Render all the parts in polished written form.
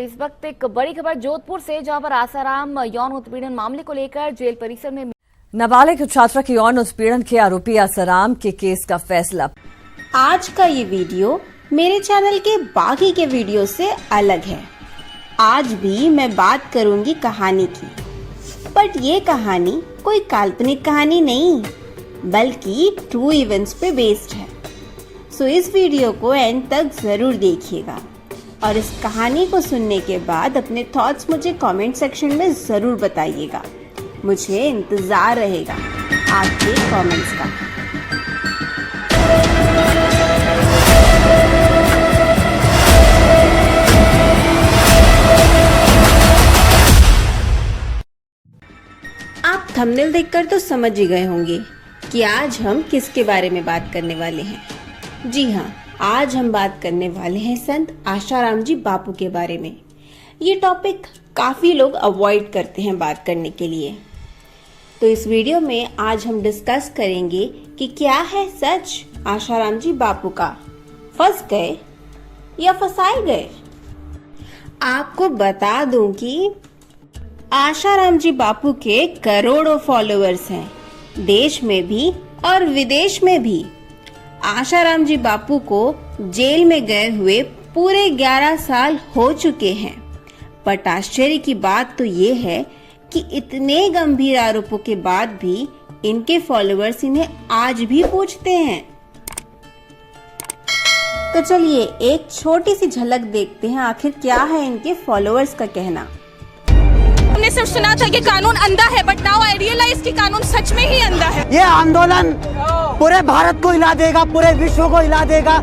इस वक्त एक बड़ी खबर जोधपुर से, जहां पर आसाराम यौन उत्पीड़न मामले को लेकर जेल परिसर में नाबालिग छात्रा के यौन उत्पीड़न के आरोपी आसाराम के केस का फैसला। आज का ये वीडियो मेरे चैनल के बाकी के वीडियो से अलग है। आज भी मैं बात करूंगी कहानी की, बट ये कहानी कोई काल्पनिक कहानी नहीं बल्कि ट्रू इवेंट्स पे बेस्ड है। सो इस वीडियो को एंड तक जरूर देखिएगा और इस कहानी को सुनने के बाद अपने थॉट्स मुझे कमेंट सेक्शन में जरूर बताइएगा। मुझे इंतजार रहेगा आपके कमेंट्स का। आप थंबनेल देखकर तो समझ ही गए होंगे कि आज हम किसके बारे में बात करने वाले हैं। जी हाँ, आज हम बात करने वाले हैं संत आशाराम जी बापू के बारे में। ये टॉपिक काफी लोग अवॉइड करते हैं बात करने के लिए, तो इस वीडियो में आज हम डिस्कस करेंगे कि क्या है सच आशाराम जी बापू का। फंस गए या फंसाए गए? आपको बता दूं कि आशाराम जी बापू के करोड़ों फॉलोअर्स हैं, देश में भी और विदेश में भी। आशाराम जी बापू को जेल में गए हुए पूरे 11 साल हो चुके हैं, बट आश्चर्य की बात तो ये है कि इतने गंभीर आरोपों के बाद भी इनके फॉलोअर्स इन्हें आज भी पूछते हैं। तो चलिए एक छोटी सी झलक देखते हैं आखिर क्या है इनके फॉलोअर्स का कहना। हमने सिर्फ सुना था कि कानून अंधा है, बट नाउ आई रियलाइज कि कानून सच में ही अंधा है। ये आंदोलन पूरे भारत को हिला देगा, पूरे विश्व को हिला देगा।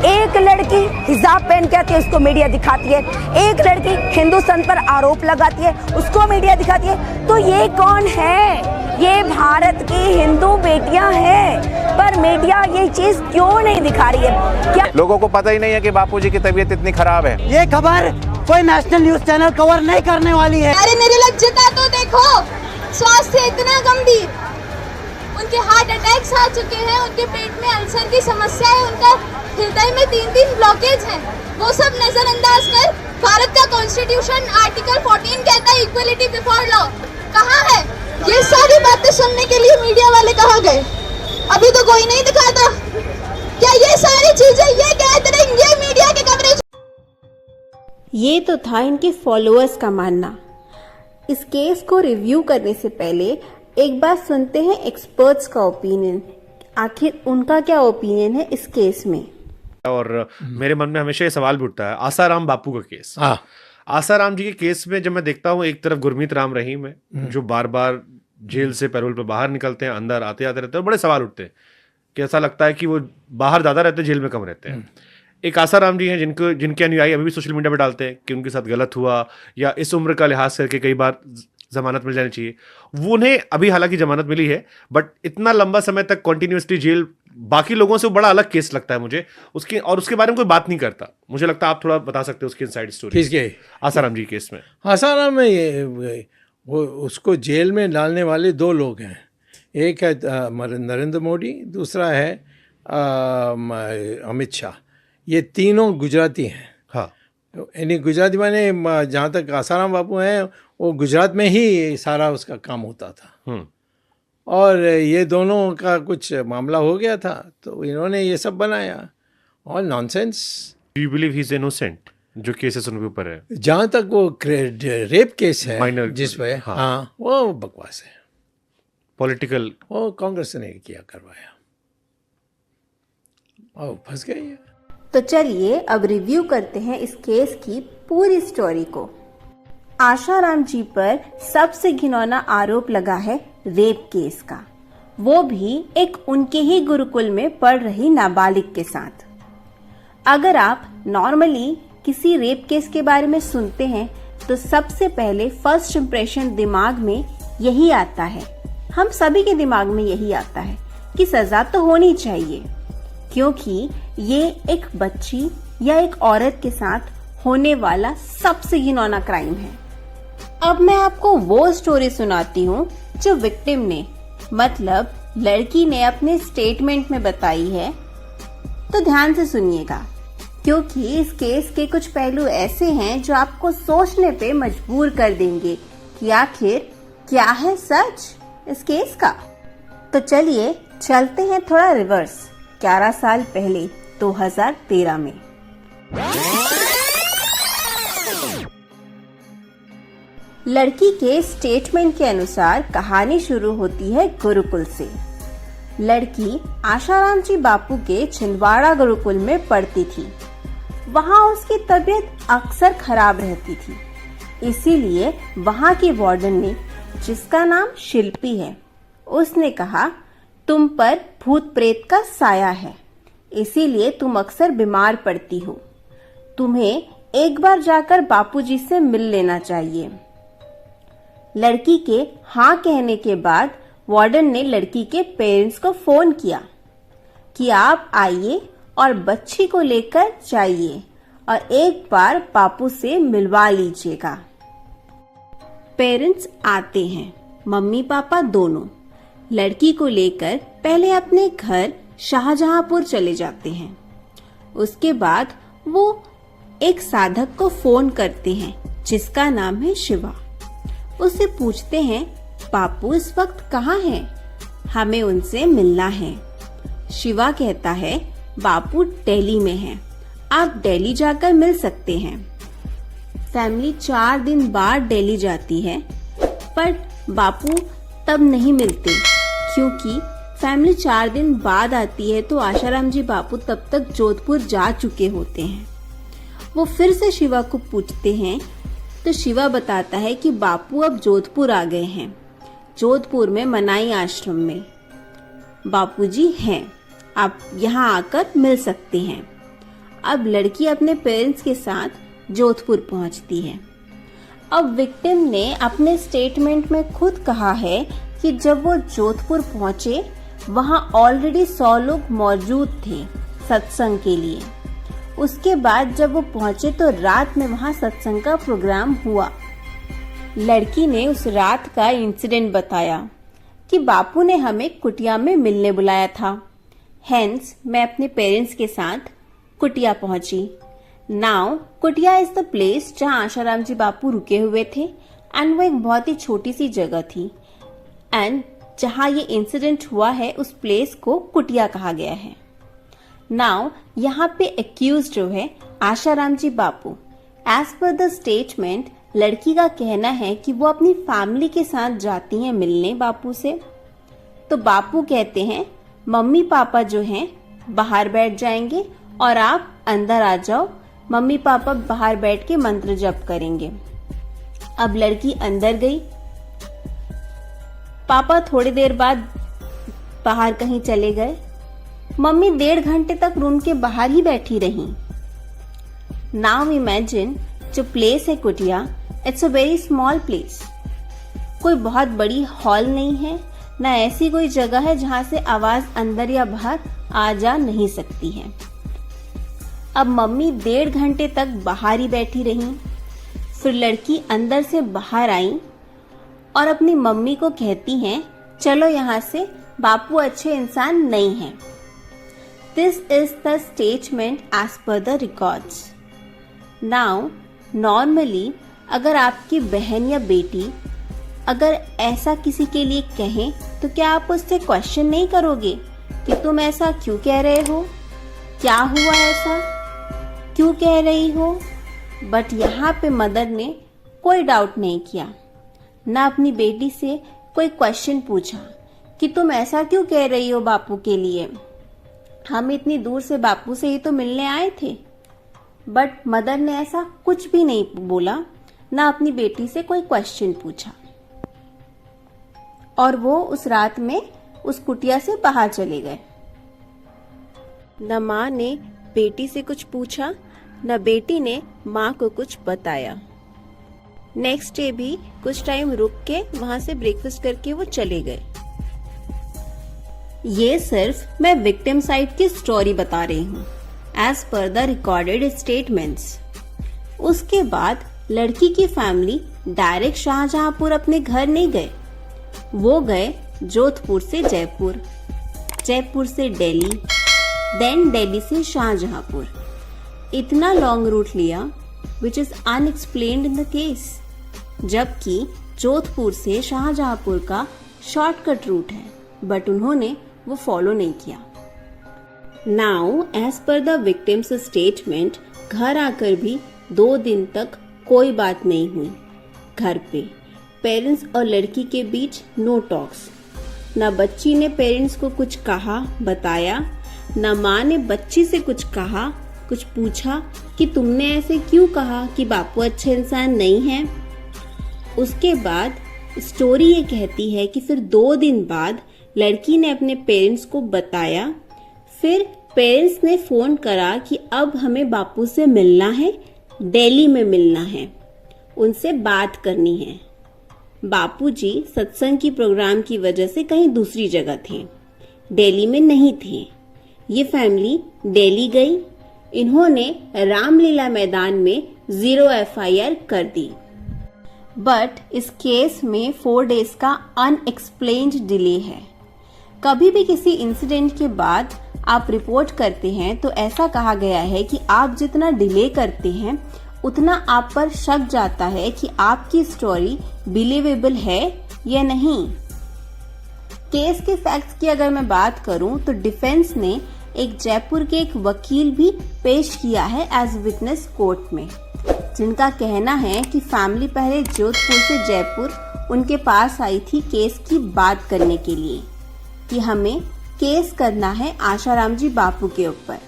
एक लड़की हिजाब पहन के आती है, उसको मीडिया दिखाती है। एक लड़की हिंदुस्तान पर आरोप लगाती है, उसको मीडिया दिखाती है। तो ये कौन है? ये भारत की हिंदू बेटियां हैं, पर मीडिया ये चीज क्यों नहीं दिखा रही है? क्या लोगों को पता ही नहीं है कि बापूजी की तबीयत इतनी खराब है? ये खबर कोई नेशनल न्यूज चैनल कवर नहीं करने वाली है। अरे निर्लज्जता तो देखो, स्वास्थ्य इतना गंभीर, उनके हार्ट अटैक्स आ चुके हैं, उनके पेट में अल्सर की समस्या है, उनका हृदय में 3 ब्लॉकेज हैं। वो सब नजरअंदाज कर भारत का कॉन्स्टिट्यूशन आर्टिकल 14 कहता है इक्वलिटी बिफोर लॉ। कहाँ है? ये सारी बातें सुनने के लिए मीडिया वाले कहाँ गए? अभी तो कोई नहीं दिखाता। क्या ये सारी चीजें ये कहते रहे, ये मीडिया की कवरेज? ये तो था इनके फॉलोअर्स का मानना। इस केस को रिव्यू करने से पहले एक बार सुनते हैं एक्सपर्ट्स का ओपिनियन। आखिर उनका क्या ओपिनियन है इस केस में। और मेरे मन में हमेशा ये सवाल भी उठता है, आसाराम बापू का केस। आसाराम जी के केस में जब मैं देखता हूँ, एक तरफ गुरमीत राम रहीम है जो बार बार जेल से पैरोल पर बाहर निकलते हैं, अंदर आते आते रहते हैं, बड़े सवाल उठते हैं कि ऐसा लगता है कि वो बाहर ज्यादा रहते हैं, जेल में कम रहते हैं। एक आसाराम जी हैं जिनके अनुयायी अभी भी सोशल मीडिया पर डालते हैं कि उनके साथ गलत हुआ या इस उम्र का लिहाज करके कई बार जमानत मिल जानी चाहिए। वो उन्हें अभी हालांकि जमानत मिली है, बट इतना लंबा समय तक कंटिन्यूअसली जेल, बाकी लोगों से वो बड़ा अलग केस लगता है मुझे उसके बारे में कोई बात नहीं करता। मुझे लगता है आप थोड़ा बता सकते हो उसकी इनसाइड स्टोरी। किसके? आसाराम जी केस में। आसाराम में ये वो उसको जेल में डालने वाले 2 लोग हैं। एक है नरेंद्र मोदी, दूसरा है अमित शाह। ये तीनों गुजराती हैं। हाँ, यानी गुजराती माने जहाँ तक आसाराम बापू हैं वो गुजरात में ही सारा उसका काम होता था। और ये दोनों का कुछ मामला हो गया था तो इन्होंने ये सब बनाया और nonsense. Do you believe he is innocent? जो केसेस उनके ऊपर है, जहाँ तक वो रेप केस है माइनर जिस पे हाँ वो बकवास है। पॉलिटिकल वो कांग्रेस ने किया करवाया और फंस गए। तो चलिए अब रिव्यू करते हैं इस केस की पूरी स्टोरी को। आशाराम जी पर सबसे घिनौना आरोप लगा है रेप केस का, वो भी एक उनके ही गुरुकुल में पढ़ रही नाबालिग के साथ। अगर आप नॉर्मली किसी रेप केस के बारे में सुनते हैं तो सबसे पहले फर्स्ट इंप्रेशन दिमाग में यही आता है, हम सभी के दिमाग में यही आता है कि सजा तो होनी चाहिए, क्योंकि ये एक बच्ची या एक औरत के साथ होने वाला सबसे घिनौना क्राइम है। अब मैं आपको वो स्टोरी सुनाती हूँ जो विक्टिम ने, मतलब लड़की ने अपने स्टेटमेंट में बताई है। तो ध्यान से सुनिएगा, क्योंकि इस केस के कुछ पहलू ऐसे हैं जो आपको सोचने पे मजबूर कर देंगे कि आखिर क्या है सच इस केस का। तो चलिए चलते हैं थोड़ा रिवर्स 11 साल पहले 2013 में। लड़की के स्टेटमेंट के अनुसार कहानी शुरू होती है गुरुकुल से। लड़की आशाराम जी बापू के छिंदवाड़ा गुरुकुल में पढ़ती थी। वहाँ उसकी तबीयत अक्सर खराब रहती थी, इसीलिए वहाँ की वार्डन ने, जिसका नाम शिल्पी है, उसने कहा तुम पर भूत प्रेत का साया है, इसीलिए तुम अक्सर बीमार पड़ती हो। तुम्हें एक बार जाकर बापूजी से मिल लेना चाहिए। लड़की के हाँ कहने के बाद वार्डन ने लड़की के पेरेंट्स को फोन किया कि आप आइए और बच्ची को लेकर जाइए और एक बार बापू से मिलवा लीजिएगा। पेरेंट्स आते हैं, मम्मी पापा दोनों। लड़की को लेकर पहले अपने घर शाहजहांपुर चले जाते हैं। उसके बाद वो एक साधक को फोन करते हैं जिसका नाम है शिवा। उससे पूछते हैं बापू इस वक्त कहाँ हैं? हमें उनसे मिलना है। शिवा कहता है बापू दिल्ली में हैं, आप दिल्ली जाकर मिल सकते हैं। फैमिली 4 दिन बाद दिल्ली जाती है, पर बापू तब नहीं मिलते, क्योंकि फैमिली 4 दिन बाद आती है तो आशाराम जी बापू तब तक जोधपुर जा चुके होते हैं। वो फिर से शिवा को पूछते हैं तो शिवा बताता है कि बापू अब जोधपुर आ गए हैं, जोधपुर में मनाई आश्रम में बापूजी हैं, आप यहाँ आकर मिल सकते हैं। अब लड़की अपने पेरेंट्स के साथ जोधपुर पहुँचती है। अब विक्टिम ने अपने स्टेटमेंट में खुद कहा है कि जब वो जोधपुर पहुंचे वहां ऑलरेडी 100 लोग मौजूद थे सत्संग के लिए। उसके बाद जब वो पहुंचे तो रात में वहां सत्संग का प्रोग्राम हुआ। लड़की ने उस रात का इंसिडेंट बताया कि बापू ने हमें कुटिया में मिलने बुलाया था, हेंस मैं अपने पेरेंट्स के साथ कुटिया पहुंची। नाउ कुटिया इज द प्लेस जहां आशाराम जी बापू रुके हुए थे एंड वो एक बहुत ही छोटी सी जगह थी एंड जहां ये इंसिडेंट हुआ है उस प्लेस को कुटिया कहा गया है। नाउ यहाँ पे एक्यूज जो है आशाराम जी बापू, एज पर द स्टेटमेंट लड़की का कहना है कि वो अपनी फैमिली के साथ जाती हैं मिलने बापू से। तो बापू कहते हैं मम्मी पापा जो हैं बाहर बैठ जाएंगे और आप अंदर आ जाओ, मम्मी पापा बाहर बैठ के मंत्र जप करेंगे। अब लड़की अंदर गई। पापा थोड़ी देर बाद बाहर कहीं चले गए। मम्मी 1.5 घंटे तक रूम के बाहर ही बैठी रही। नाउ इमेजिन जो प्लेस है कुटिया, it's a very small place. कोई बहुत बड़ी हॉल नहीं है, ना ऐसी कोई जगह है जहां से आवाज अंदर या बाहर आ जा नहीं सकती है। अब मम्मी 1.5 घंटे तक बाहर ही बैठी रही। फिर लड़की अंदर से बाहर आई और अपनी मम्मी को कहती हैं चलो यहाँ से, बापू अच्छे इंसान नहीं हैं। This is the statement as per the records. Now normally अगर आपकी बहन या बेटी अगर ऐसा किसी के लिए कहें तो क्या आप उससे क्वेश्चन नहीं करोगे कि तुम ऐसा क्यों कह रहे हो, क्या हुआ ऐसा, क्यों कह रही हो? बट यहाँ पे मदर ने कोई डाउट नहीं किया, ना अपनी बेटी से कोई क्वेश्चन पूछा कि तुम ऐसा क्यों कह रही हो बापू के लिए, हम इतनी दूर से बापू से ही तो मिलने आए थे। बट मदर ने ऐसा कुछ भी नहीं बोला, ना अपनी बेटी से कोई क्वेश्चन पूछा और वो उस रात में उस कुटिया से बाहर चले गए। न माँ ने बेटी से कुछ पूछा, न बेटी ने माँ को कुछ बताया। नेक्स्ट डे भी कुछ टाइम रुक के वहां से ब्रेकफास्ट करके वो चले गए। ये सिर्फ मैं विक्टिम साइड की स्टोरी बता रही हूँ as per the recorded statements. उसके बाद लड़की की फैमिली डायरेक्ट शाहजहांपुर अपने घर नहीं गए, वो गए जोधपुर से जयपुर, जयपुर से दिल्ली, देन दिल्ली से शाहजहांपुर। इतना लॉन्ग रूट लिया which is unexplained in the case, जबकि जोधपुर से शाहजहांपुर का शॉर्टकट रूट है, बट उन्होंने वो फॉलो नहीं किया। Now as per the victim's statement, घर आकर भी 2 दिन तक कोई बात नहीं हुई। घर पे पेरेंट्स और लड़की के बीच नो टॉक्स। ना बच्ची ने पेरेंट्स को कुछ कहा बताया, ना माँ ने बच्ची से कुछ कहा, कुछ पूछा कि तुमने ऐसे क्यों कहा कि बापू अच्छे इंसान नहीं है। उसके बाद स्टोरी ये कहती है कि फिर 2 दिन बाद लड़की ने अपने पेरेंट्स को बताया। फिर पेरेंट्स ने फोन करा कि अब हमें बापू से मिलना है, दिल्ली में मिलना है, उनसे बात करनी है। बापूजी सत्संग की प्रोग्राम की वजह से कहीं दूसरी जगह थे, दिल्ली में नहीं थे। ये फैमिली दिल्ली गई। इन्होंने रामलीला मैदान में 0 FIR कर दी। बट इस केस में 4 डेज का अनएक्सप्लेन्ड डिले है। कभी भी किसी इंसिडेंट के बाद आप रिपोर्ट करते हैं तो ऐसा कहा गया है कि आप जितना डिले करते हैं उतना आप पर शक जाता है कि आपकी स्टोरी बिलीवेबल है या नहीं। केस के फैक्ट्स की अगर मैं बात करूं तो डिफेंस ने एक जयपुर के एक वकील भी पेश किया है एज विटनेस कोर्ट में, जिनका कहना है कि फैमिली पहले जोधपुर से जयपुर उनके पास आई थी केस की बात करने के लिए कि हमें केस करना है आशाराम जी बापू के ऊपर,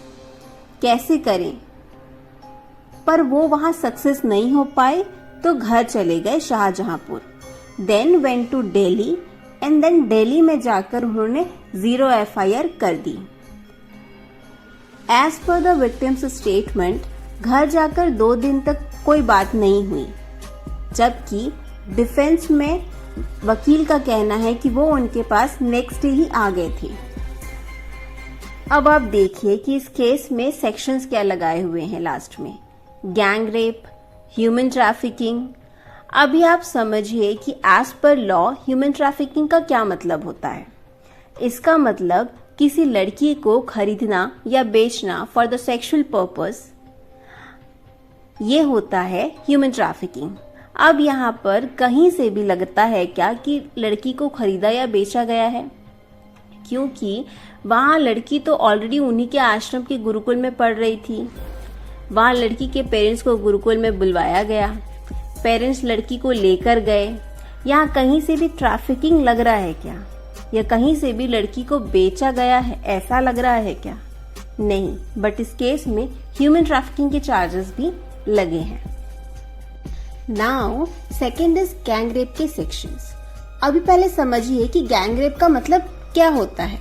कैसे करें। पर वो वहां सक्सेस नहीं हो पाए तो घर चले गए Shahjahanpur. Then went to Delhi and then Delhi में जाकर उन्होंने 0 FIR कर दी। As per the victim's statement, घर जाकर 2 दिन तक कोई बात नहीं हुई, जबकि डिफेंस में वकील का कहना है कि वो उनके पास नेक्स्ट डे ही आ गए थे। अब आप देखिए कि इस केस में सेक्शंस क्या लगाए हुए हैं लास्ट में, गैंग रेप, ह्यूमन ट्रैफिकिंग। अभी आप समझिए कि as per law human trafficking का क्या मतलब होता है। इसका मतलब किसी लड़की को खरीदना या बेचना फॉर द सेक्सुअल पर्पस, ये होता है ह्यूमन ट्रैफिकिंग। अब यहाँ पर कहीं से भी लगता है क्या कि लड़की को खरीदा या बेचा गया है, क्योंकि वहाँ लड़की तो ऑलरेडी उन्हीं के आश्रम के गुरुकुल में पढ़ रही थी। वहाँ लड़की के पेरेंट्स को गुरुकुल में बुलवाया गया, पेरेंट्स लड़की को लेकर गए। यहाँ कहीं से भी ट्रैफिकिंग लग रहा है क्या, या कहीं से भी लड़की को बेचा गया है ऐसा लग रहा है क्या? नहीं, बट इस केस में ह्यूमन ट्रैफिकिंग के चार्जेस भी लगे हैं। Now second is gang rape के सेक्शंस। अभी पहले समझिए कि गैंग रेप का मतलब क्या होता है।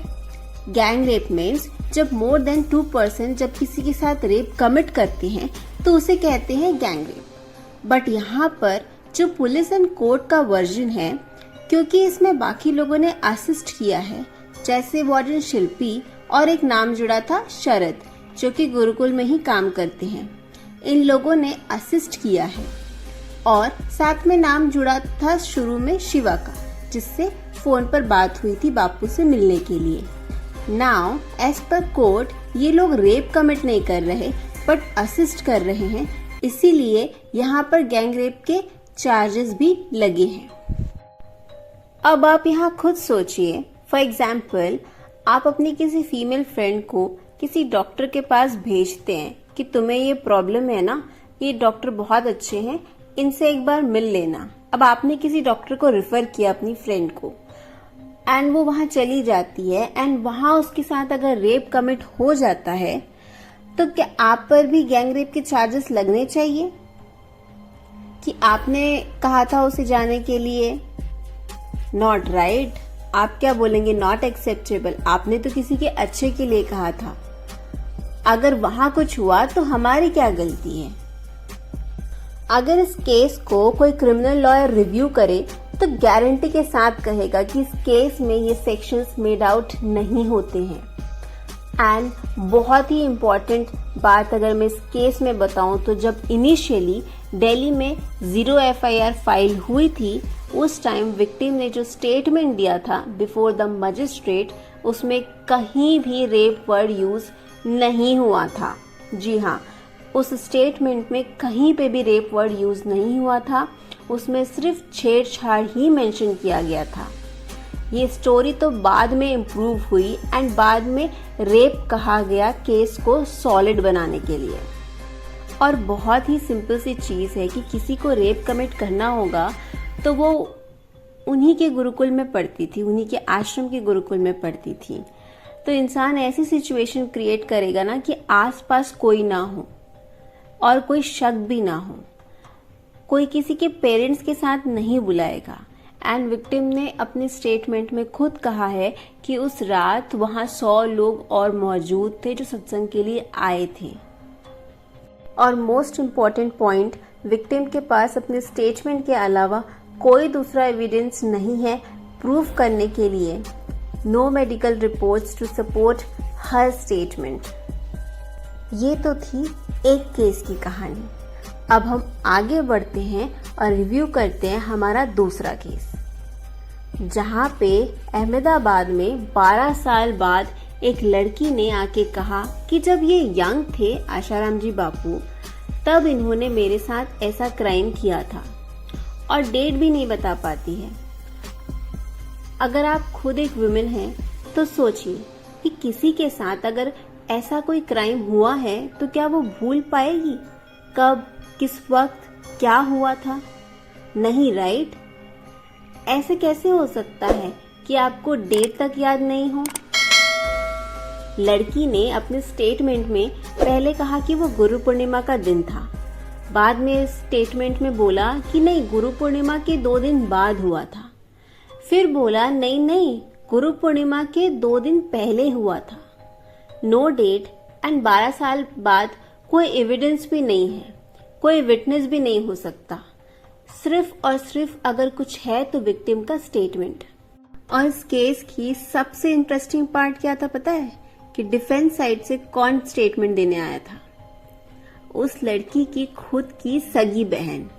गैंग रेप मीन्स जब मोर देन 2 पर्सन जब किसी के साथ रेप कमिट करते हैं तो उसे कहते हैं गैंग रेप। बट यहाँ पर जो पुलिस एंड कोर्ट का वर्जन है, क्योंकि इसमें बाकी लोगों ने असिस्ट किया है, जैसे वार्डन शिल्पी और एक नाम जुड़ा था शरद, जो कि गुरुकुल में ही काम करते हैं, इन लोगों ने असिस्ट किया है। और साथ में नाम जुड़ा था शुरू में शिवा का, जिससे फोन पर बात हुई थी बापू से मिलने के लिए। नाउ एज पर कोर्ट ये लोग रेप कमिट नहीं कर रहे बट असिस्ट कर रहे हैं, इसीलिए यहाँ पर गैंग रेप के चार्जेस भी लगे हैं। अब आप यहाँ खुद सोचिए, फॉर एग्जाम्पल आप अपनी किसी फीमेल फ्रेंड को किसी डॉक्टर के पास भेजते हैं कि तुम्हें ये प्रॉब्लम है ना, ये डॉक्टर बहुत अच्छे हैं, इनसे एक बार मिल लेना। अब आपने किसी डॉक्टर को रेफर किया अपनी फ्रेंड को एंड वो वहां चली जाती है एंड वहां उसके साथ अगर रेप कमिट हो जाता है तो क्या आप पर भी गैंग रेप के चार्जेस लगने चाहिए कि आपने कहा था उसे जाने के लिए? Not right. आप क्या बोलेंगे? Not acceptable. आपने तो किसी के अच्छे के लिए कहा था। अगर वहां कुछ हुआ तो हमारी क्या गलती है? अगर इस केस को कोई क्रिमिनल लॉयर रिव्यू करे तो गारंटी के साथ कहेगा कि इस केस में ये सेक्शंस मेड आउट नहीं होते हैं। एंड बहुत ही इम्पोर्टेंट बात अगर मैं इस केस में बताऊं तो जब इनिशियली दिल्ली में 0 FIR फाइल हुई थी, उस टाइम विक्टिम ने जो स्टेटमेंट दिया था बिफोर द मजिस्ट्रेट, उसमें कहीं भी रेप वर्ड यूज नहीं हुआ था। जी हाँ, उस स्टेटमेंट में कहीं पे भी रेप वर्ड यूज नहीं हुआ था, उसमें सिर्फ छेड़छाड़ ही मेंशन किया गया था। ये स्टोरी तो बाद में इम्प्रूव हुई एंड बाद में रेप कहा गया केस को सॉलिड बनाने के लिए। और बहुत ही सिंपल सी चीज़ है कि किसी को रेप कमिट करना होगा तो वो उन्हीं के गुरुकुल में पढ़ती थी, उन्हीं के आश्रम के गुरुकुल में पढ़ती थी। तो इंसान ऐसी सिचुएशन क्रिएट करेगा ना कि आसपास कोई ना हो और कोई शक भी ना हो, कोई किसी के पेरेंट्स के साथ नहीं बुलाएगा। एंड विक्टिम ने अपने स्टेटमेंट में खुद कहा है कि उस रात वहां 100 लोग और मौजूद थे जो सत्संग के लिए आए थे। और मोस्ट इम्पॉर्टेंट पॉइंट, विक्टिम के पास अपने स्टेटमेंट के अलावा कोई दूसरा एविडेंस नहीं है प्रूव करने के लिए। No medical reports to support her statement. ये तो थी एक केस की कहानी। अब हम आगे बढ़ते हैं और रिव्यू करते हैं हमारा दूसरा केस, जहां पे अहमदाबाद में 12 साल बाद एक लड़की ने आके कहा कि जब ये यंग थे आशाराम जी बापू, तब इन्होंने मेरे साथ ऐसा क्राइम किया था, और डेट भी नहीं बता पाती है। अगर आप खुद एक वुमेन हैं तो सोचिए कि किसी के साथ अगर ऐसा कोई क्राइम हुआ है तो क्या वो भूल पाएगी कब, किस वक्त, क्या हुआ था? नहीं, राइट? ऐसे कैसे हो सकता है कि आपको डेट तक याद नहीं हो? लड़की ने अपने स्टेटमेंट में पहले कहा कि वो गुरु पूर्णिमा का दिन था, बाद में स्टेटमेंट में बोला कि नहीं, गुरु पूर्णिमा के 2 दिन बाद हुआ था, फिर बोला नहीं, गुरु पूर्णिमा के 2 दिन पहले हुआ था। नो डेट एंड 12 साल बाद कोई एविडेंस भी नहीं है, कोई विटनेस भी नहीं हो सकता। सिर्फ और सिर्फ अगर कुछ है तो विक्टिम का स्टेटमेंट। और इस केस की सबसे इंटरेस्टिंग पार्ट क्या था पता है? कि डिफेंस साइड से कौन स्टेटमेंट देने आया था? उस लड़की की खुद की सगी बहन,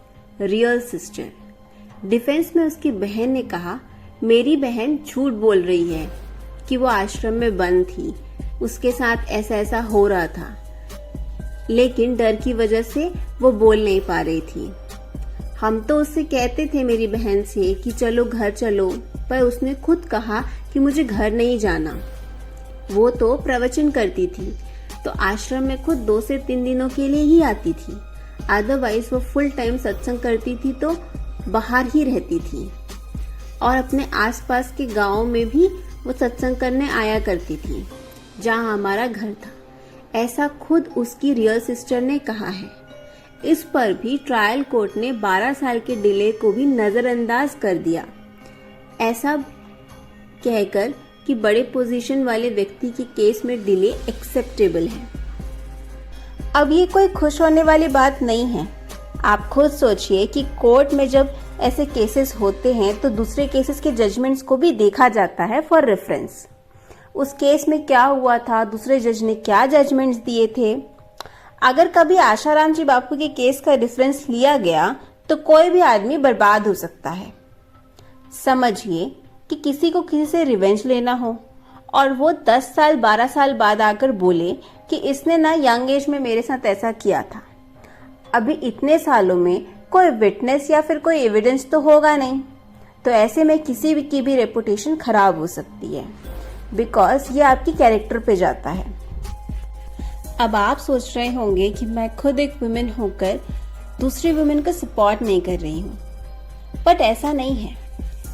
रियल सिस्टर। डिफेंस में उसकी बहन ने कहा, मेरी बहन झूठ बोल रही है कि वो आश्रम में बंद थी, उसके साथ ऐसा ऐसा हो रहा था, लेकिन डर की वजह से वो बोल नहीं पा रही थी। हम तो उससे कहते थे, मेरी बहन से, कि चलो घर चलो, पर उसने खुद कहा कि मुझे घर नहीं जाना। वो तो प्रवचन करती थी, तो आश्रम में खुद 2 से 3 दिनों के लिए ही आती थी, अदरवाइज वो फुल टाइम सत्संग करती थी तो बाहर ही रहती थी। और अपने आसपास के गाँव में भी वो सत्संग करने आया करती थी, जहाँ हमारा घर था। ऐसा खुद उसकी रियल सिस्टर ने कहा है। इस पर भी ट्रायल कोर्ट ने 12 साल के डिले को भी नजरअंदाज कर दिया, ऐसा कहकर कि बड़े पोजीशन वाले व्यक्ति के केस में डिले एक्सेप्टेबल है। अब ये कोई खुश होने वाली बात नहीं है। आप खुद सोचिए कि कोर्ट में जब ऐसे केसेस होते हैं तो दूसरे केसेस के जजमेंट्स को भी देखा जाता है फॉर रेफरेंस। उस केस में क्या हुआ था, दूसरे जज ने क्या जजमेंट्स दिए थे। अगर कभी आशाराम जी बापू के केस का रेफरेंस लिया गया तो कोई भी आदमी बर्बाद हो सकता है। समझिए कि किसी को किसी से रिवेंज लेना हो और वो 10 साल 12 साल बाद आकर बोले कि इसने ना यंग एज में मेरे साथ ऐसा किया था। अभी इतने सालों में कोई विटनेस या फिर कोई एविडेंस तो होगा नहीं, तो ऐसे में किसी भी की भी रेपुटेशन खराब हो सकती है, बिकॉज ये आपकी कैरेक्टर पे जाता है। अब आप सोच रहे होंगे कि मैं खुद एक वुमेन होकर दूसरी वुमेन का सपोर्ट नहीं कर रही हूँ, बट ऐसा नहीं है।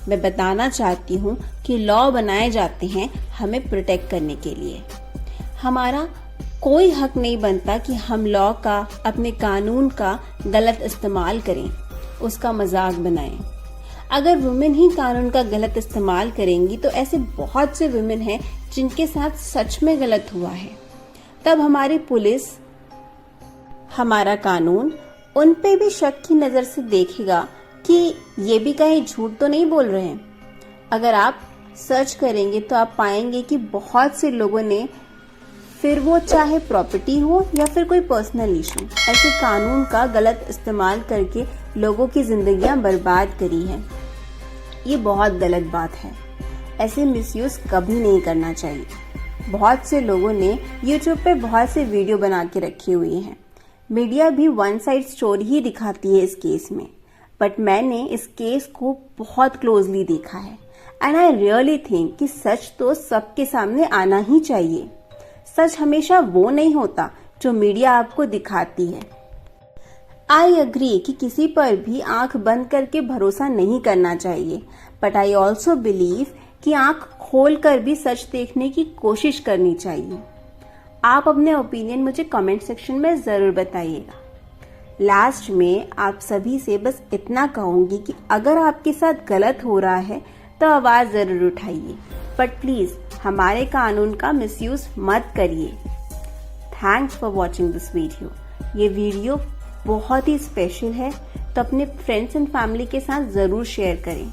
मैं बताना चाहती हूँ कि लॉ बनाए जाते हैं हमें प्रोटेक्ट करने के लिए। हमारा कोई हक नहीं बनता कि हम लॉ का, अपने कानून का गलत इस्तेमाल करें, उसका मजाक बनाएं। अगर वुमेन ही कानून का गलत इस्तेमाल करेंगी तो ऐसे बहुत से वुमेन हैं जिनके साथ सच में गलत हुआ है। तब हमारी पुलिस, हमारा कानून उन पे भी शक की नजर से देखेगा कि ये भी कहीं झूठ तो नहीं बोल रहे हैं। अगर आप सर्च करेंगे तो आप पाएंगे कि बहुत से लोगों ने, फिर वो चाहे प्रॉपर्टी हो या फिर कोई पर्सनल इशू, ऐसे कानून का गलत इस्तेमाल करके लोगों की जिंदगियां बर्बाद करी है। ये बहुत गलत बात है। ऐसे मिसयूज कभी नहीं करना चाहिए। बहुत से लोगों ने YouTube पे बहुत से वीडियो बना के रखी हुई हैं। मीडिया भी वन साइड स्टोरी ही दिखाती है इस केस में, बट मैंने इस केस को बहुत क्लोजली देखा है एंड आई रियली थिंक कि सच तो सबके सामने आना ही चाहिए। सच हमेशा वो नहीं होता जो मीडिया आपको दिखाती है। आई अग्री कि किसी पर भी आंख बंद करके भरोसा नहीं करना चाहिए, बट आई ऑल्सो बिलीव कि आंख खोलकर भी सच देखने की कोशिश करनी चाहिए। आप अपने ओपिनियन मुझे कमेंट सेक्शन में जरूर बताइएगा। लास्ट में आप सभी से बस इतना कहूंगी कि अगर आपके साथ गलत हो रहा है तो आवाज जरूर उठाइए, बट प्लीज हमारे कानून का मिसयूज मत करिए। Thanks for watching this video. ये वीडियो बहुत ही स्पेशल है, तो अपने फ्रेंड्स एंड फैमिली के साथ जरूर शेयर करें।